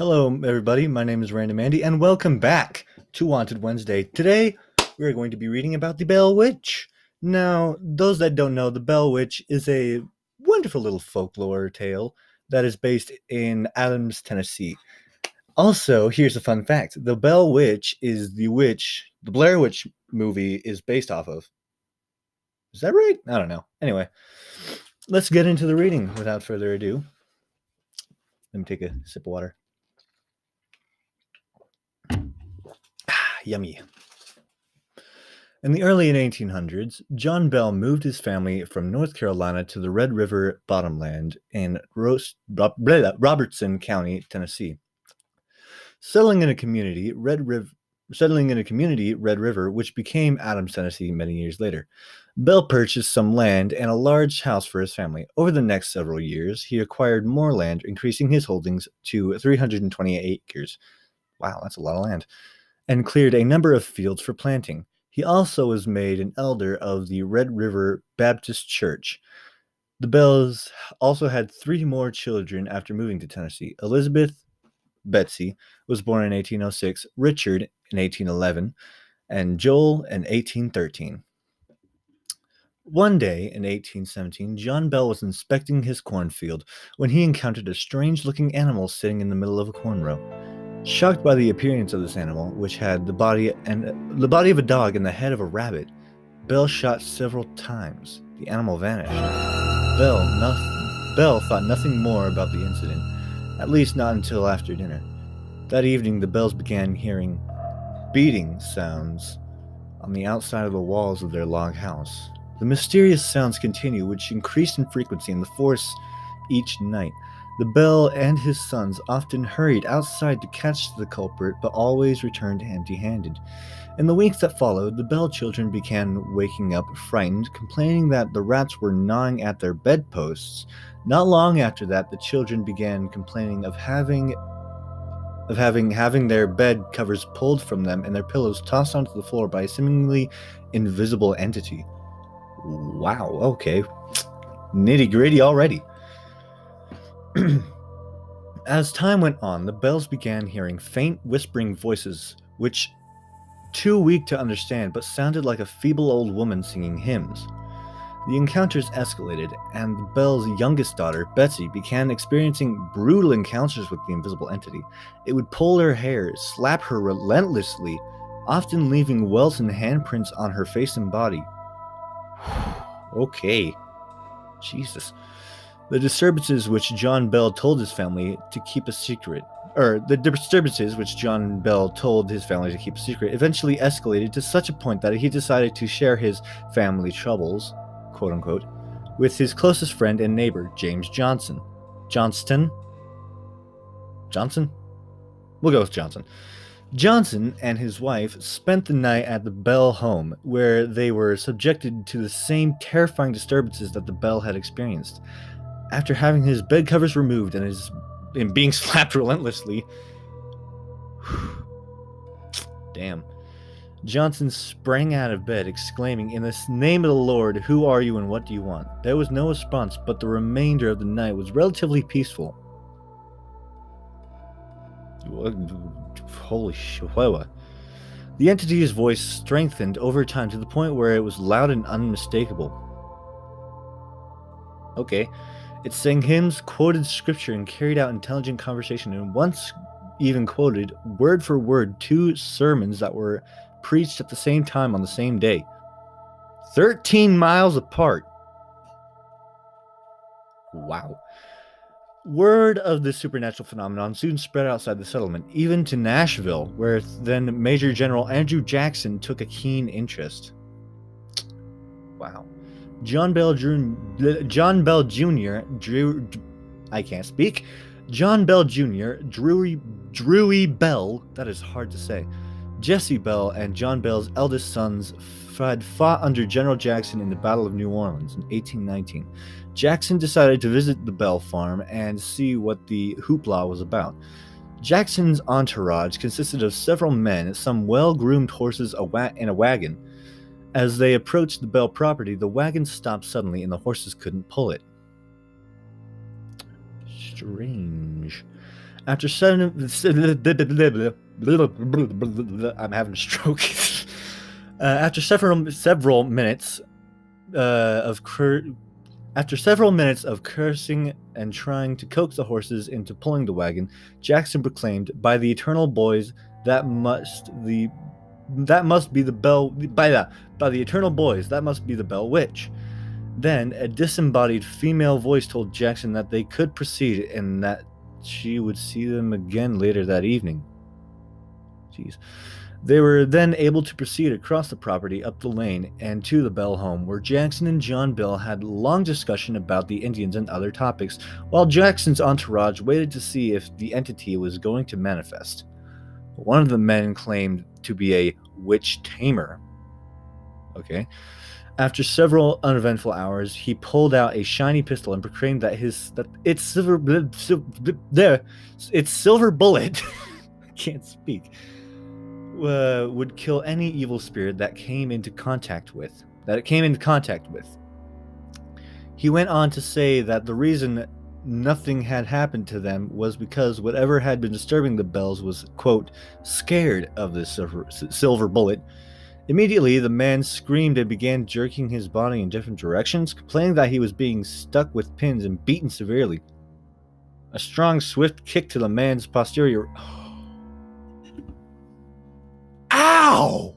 Hello, everybody. My name is Random Andy, and welcome back to Wanted Wednesday. Today, we're going to be reading about the Bell Witch. Now, those that don't know, the Bell Witch is a wonderful little folklore tale that is based in Adams, Tennessee. Also, here's a fun fact: the Bell Witch is the witch the Blair Witch movie is based off of. Is that right? I don't know. Anyway, let's get into the reading without further ado. Let me take a sip of water. Yummy. In the early 1800s, John Bell moved his family from North Carolina to the Red River Bottomland in Robertson County, Tennessee. Settling in a community, Red River, which became Adams, Tennessee many years later. Bell purchased some land and a large house for his family. Over the next several years, he acquired more land, increasing his holdings to 328 acres. Wow, that's a lot of land. And cleared a number of fields for planting. He also was made an elder of the Red River Baptist Church. The Bells also had three more children after moving to Tennessee. Elizabeth, Betsy, was born in 1806, Richard in 1811, and Joel in 1813. One day in 1817, John Bell was inspecting his cornfield when he encountered a strange-looking animal sitting in the middle of a corn row. Shocked by the appearance of this animal, which had the body of a dog and the head of a rabbit, Bell shot several times. The animal vanished. Bell thought nothing more about the incident, at least not until after dinner. That evening, the Bells began hearing beating sounds on the outside of the walls of their log house. The mysterious sounds continued, which increased in frequency and the force each night. The Bell and his sons often hurried outside to catch the culprit, but always returned empty-handed. In the weeks that followed, the Bell children began waking up frightened, complaining that the rats were gnawing at their bedposts. Not long after that, the children began complaining of having their bed covers pulled from them and their pillows tossed onto the floor by a seemingly invisible entity. Wow, okay. Nitty-gritty already. As time went on, the Bells began hearing faint whispering voices, which too weak to understand but sounded like a feeble old woman singing hymns. The encounters escalated, and the Bell's youngest daughter, Betsy, began experiencing brutal encounters with the invisible entity. It would pull her hair, slap her relentlessly, often leaving welts and handprints on her face and body. Okay. Jesus. The disturbances which John Bell told his family to keep a secret, eventually escalated to such a point that he decided to share his family troubles, quote unquote, with his closest friend and neighbor, James Johnson. Johnston? Johnson? We'll go with Johnson. Johnson and his wife spent the night at the Bell home, where they were subjected to the same terrifying disturbances that the Bell had experienced. After having his bed covers removed and being slapped relentlessly, damn, Johnson sprang out of bed, exclaiming, "In the name of the Lord, who are you and what do you want?" There was no response, but the remainder of the night was relatively peaceful. Holy shit. The entity's voice strengthened over time to the point where it was loud and unmistakable. Okay. It sang hymns, quoted scripture, and carried out intelligent conversation, and once even quoted, word for word, 2 sermons that were preached at the same time on the same day. 13 miles apart. Wow. Word of this supernatural phenomenon soon spread outside the settlement, even to Nashville, where then Major General Andrew Jackson took a keen interest. Wow. John Bell Jr. Drewy Bell, that is hard to say, Jesse Bell, and John Bell's eldest sons had fought under General Jackson in the Battle of New Orleans in 1819. Jackson decided to visit the Bell farm and see what the hoopla was about. Jackson's entourage consisted of several men, some well-groomed horses, and a wagon. As they approached the Bell property, the wagon stopped suddenly and the horses couldn't pull it. Strange. After I'm having a stroke. After several minutes of after several minutes of cursing and trying to coax the horses into pulling the wagon, Jackson proclaimed, "By the eternal boys, that must be the bell by the eternal boys, that must be the Bell Witch." Then a disembodied female voice told Jackson that they could proceed and that she would see them again later that evening. Jeez. They were then able to proceed across the property, up the lane, and to the Bell home, where Jackson and John Bell had a long discussion about the Indians and other topics, while Jackson's entourage waited to see if the entity was going to manifest. One of the men claimed to be a witch tamer. Okay. After several uneventful hours, he pulled out a shiny pistol and proclaimed that its silver bullet I can't speak would kill any evil spirit that it came into contact with. He went on to say that the reason nothing had happened to them was because whatever had been disturbing the Bells was, quote, scared of the silver bullet. Immediately, the man screamed and began jerking his body in different directions, complaining that he was being stuck with pins and beaten severely. A strong, swift kick to the man's posterior... Ow!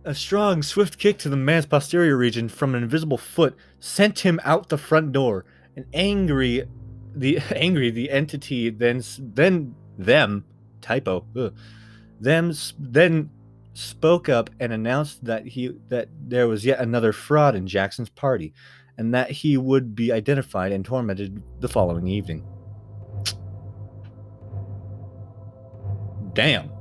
A strong, swift kick to the man's posterior region from an invisible foot sent him out the front door. And the entity then spoke up and announced that there was yet another fraud in Jackson's party, and that he would be identified and tormented the following evening. Damn.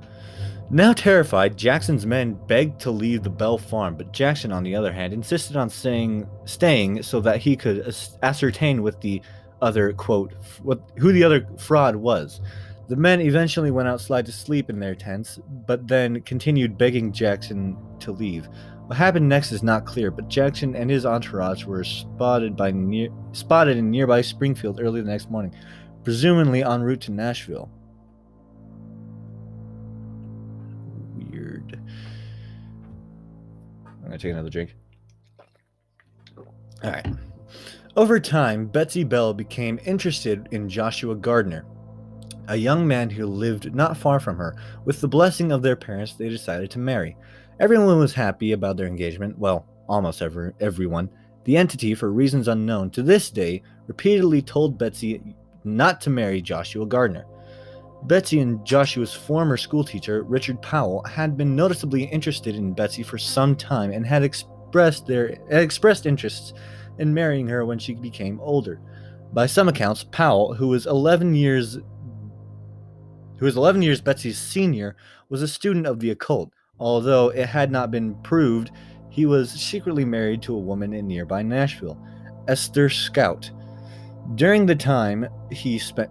Now terrified, Jackson's men begged to leave the Bell farm, but Jackson, on the other hand, insisted on staying so that he could ascertain with the other, quote, who the other fraud was. The men eventually went outside to sleep in their tents, but then continued begging Jackson to leave. What happened next is not clear, but Jackson and his entourage were spotted in nearby Springfield early the next morning, presumably en route to Nashville. Weird. I'm gonna take another drink. All right. Over time, Betsy Bell became interested in Joshua Gardner, a young man who lived not far from her. With the blessing of their parents, they decided to marry. Everyone was happy about their engagement. Well, almost everyone. The entity, for reasons unknown to this day, repeatedly told Betsy not to marry Joshua Gardner. Betsy and Joshua's former schoolteacher, Richard Powell, had been noticeably interested in Betsy for some time and had expressed interests in marrying her when she became older. By some accounts, Powell, who was 11 years Betsy's senior, was a student of the occult. Although it had not been proved, he was secretly married to a woman in nearby Nashville, Esther Scott. During the time he spent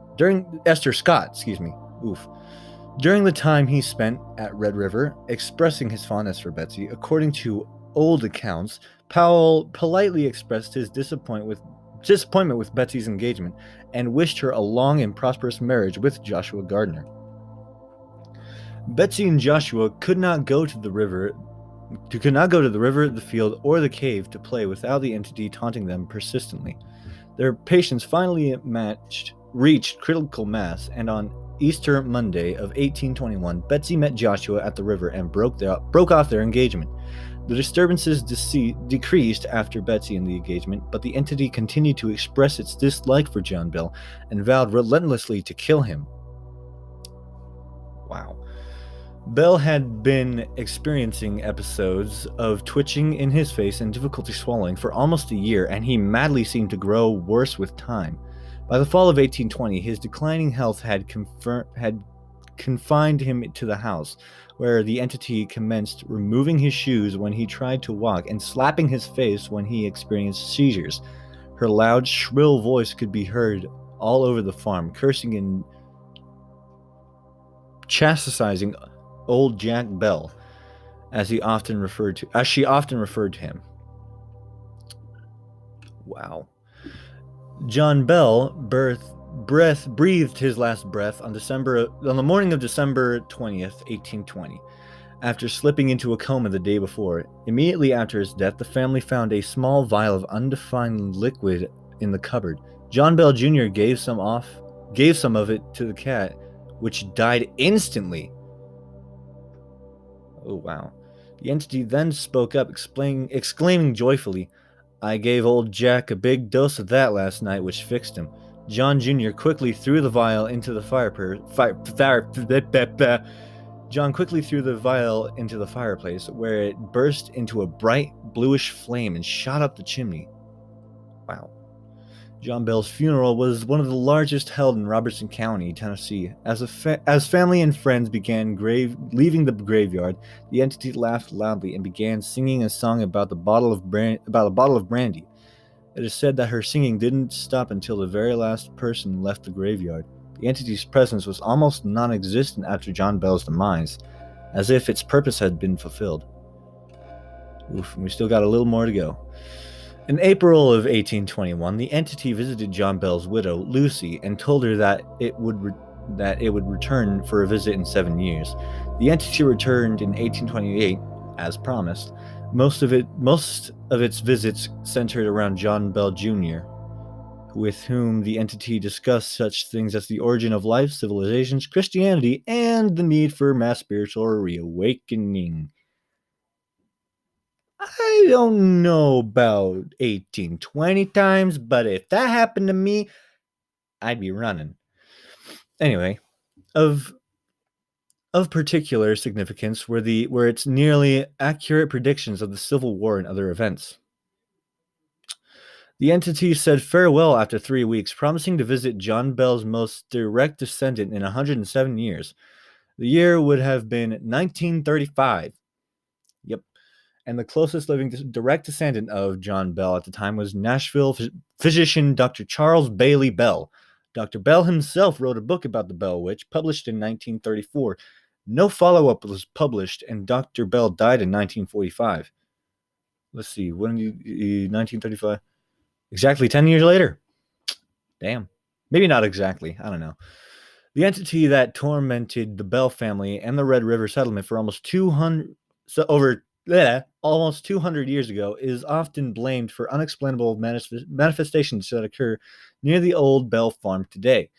at Red River, expressing his fondness for Betsy, according to old accounts, Powell politely expressed his disappointment with Betsy's engagement and wished her a long and prosperous marriage with Joshua Gardner. Betsy and Joshua could not go to the river, the field, or the cave to play without the entity taunting them persistently. Their patience finally reached critical mass, and on Easter Monday of 1821, Betsy met Joshua at the river and broke off their engagement. The disturbances decreased after Betsy and the engagement, but the entity continued to express its dislike for John Bell and vowed relentlessly to kill him. Wow. Bell had been experiencing episodes of twitching in his face and difficulty swallowing for almost a year, and he madly seemed to grow worse with time. By the fall of 1820, his declining health had confined him to the house, where the entity commenced removing his shoes when he tried to walk and slapping his face when he experienced seizures. Her loud, shrill voice could be heard all over the farm, cursing and chastising old Jack Bell, as she often referred to him. Wow. John Bell breathed his last breath on the morning of December 20th, 1820. After slipping into a coma the day before, immediately after his death, the family found a small vial of undefined liquid in the cupboard. John Bell Jr. gave some of it to the cat, which died instantly. Oh, wow. The entity then spoke up, exclaiming joyfully, "I gave old Jack a big dose of that last night, which fixed him." John Jr. quickly threw the vial into the fireplace, where it burst into a bright bluish flame and shot up the chimney. Wow. John Bell's funeral was one of the largest held in Robertson County, Tennessee. As family and friends began leaving the graveyard, the entity laughed loudly and began singing a song about a bottle of brandy. It is said that her singing didn't stop until the very last person left the graveyard. The entity's presence was almost non-existent after John Bell's demise, as if its purpose had been fulfilled. Oof, we still got a little more to go. In April of 1821, the entity visited John Bell's widow, Lucy, and told her that it would return for a visit in 7 years. The entity returned in 1828, as promised. Most of its visits centered around John Bell Jr., with whom the entity discussed such things as the origin of life, civilizations, Christianity, and the need for mass spiritual reawakening. I don't know about 1820 times, but if that happened to me, I'd be running. Anyway, of particular significance were its nearly accurate predictions of the Civil War and other events. The entity said farewell after 3 weeks, promising to visit John Bell's most direct descendant in 107 years. The year would have been 1935. Yep. And the closest living direct descendant of John Bell at the time was Nashville physician Dr. Charles Bailey Bell. Dr. Bell himself wrote a book about the Bell Witch, published in 1934. No follow-up was published, and Dr. Bell died in 1945. Let's see, 1935? Exactly 10 years later. Damn. Maybe not exactly. I don't know. The entity that tormented the Bell family and the Red River settlement for almost 200 years ago is often blamed for unexplainable manifestations that occur near the old Bell farm today.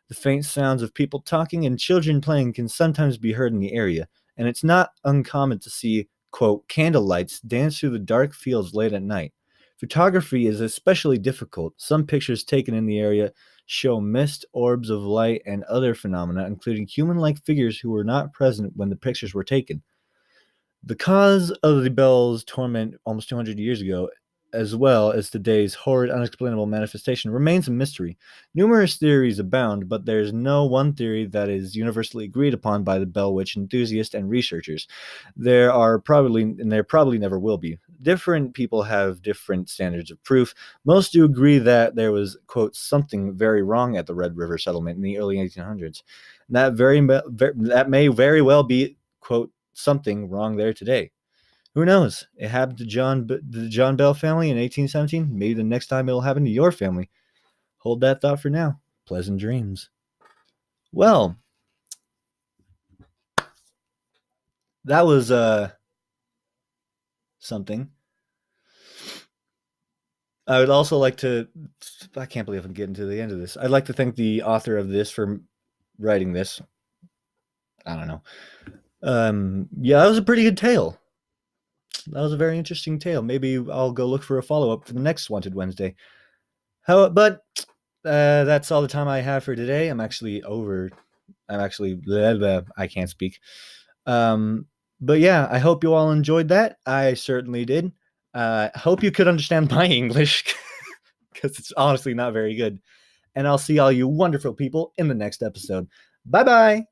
The faint sounds of people talking and children playing can sometimes be heard in the area, and it's not uncommon to see, quote, candle lights dance through the dark fields late at night. Photography is especially difficult. Some pictures taken in the area show mist, orbs of light, and other phenomena, including human-like figures who were not present when the pictures were taken. The cause of the Bell's torment almost 200 years ago, as well as today's horrid, unexplainable manifestation, remains a mystery. Numerous theories abound, but there's no one theory that is universally agreed upon by the Bell Witch enthusiasts and researchers. There probably never will be. Different people have different standards of proof. Most do agree that there was, quote, something very wrong at the Red River settlement in the early 1800s. That may very well be, quote, something wrong there today. Who knows? It happened to the John Bell family in 1817. Maybe the next time it'll happen to your family. Hold that thought for now. Pleasant dreams. Well, that was something. I would also like to. I can't believe I'm getting to the end of this. I'd like to thank the author of this for writing this. I don't know. Yeah, that was a pretty good tale. That was a very interesting tale. Maybe I'll go look for a follow-up for the next Wanted Wednesday. But that's all the time I have for today. I can't speak. But yeah, I hope you all enjoyed that. I certainly did. Hope you could understand my English, because it's honestly not very good. And I'll see all you wonderful people in the next episode. Bye-bye.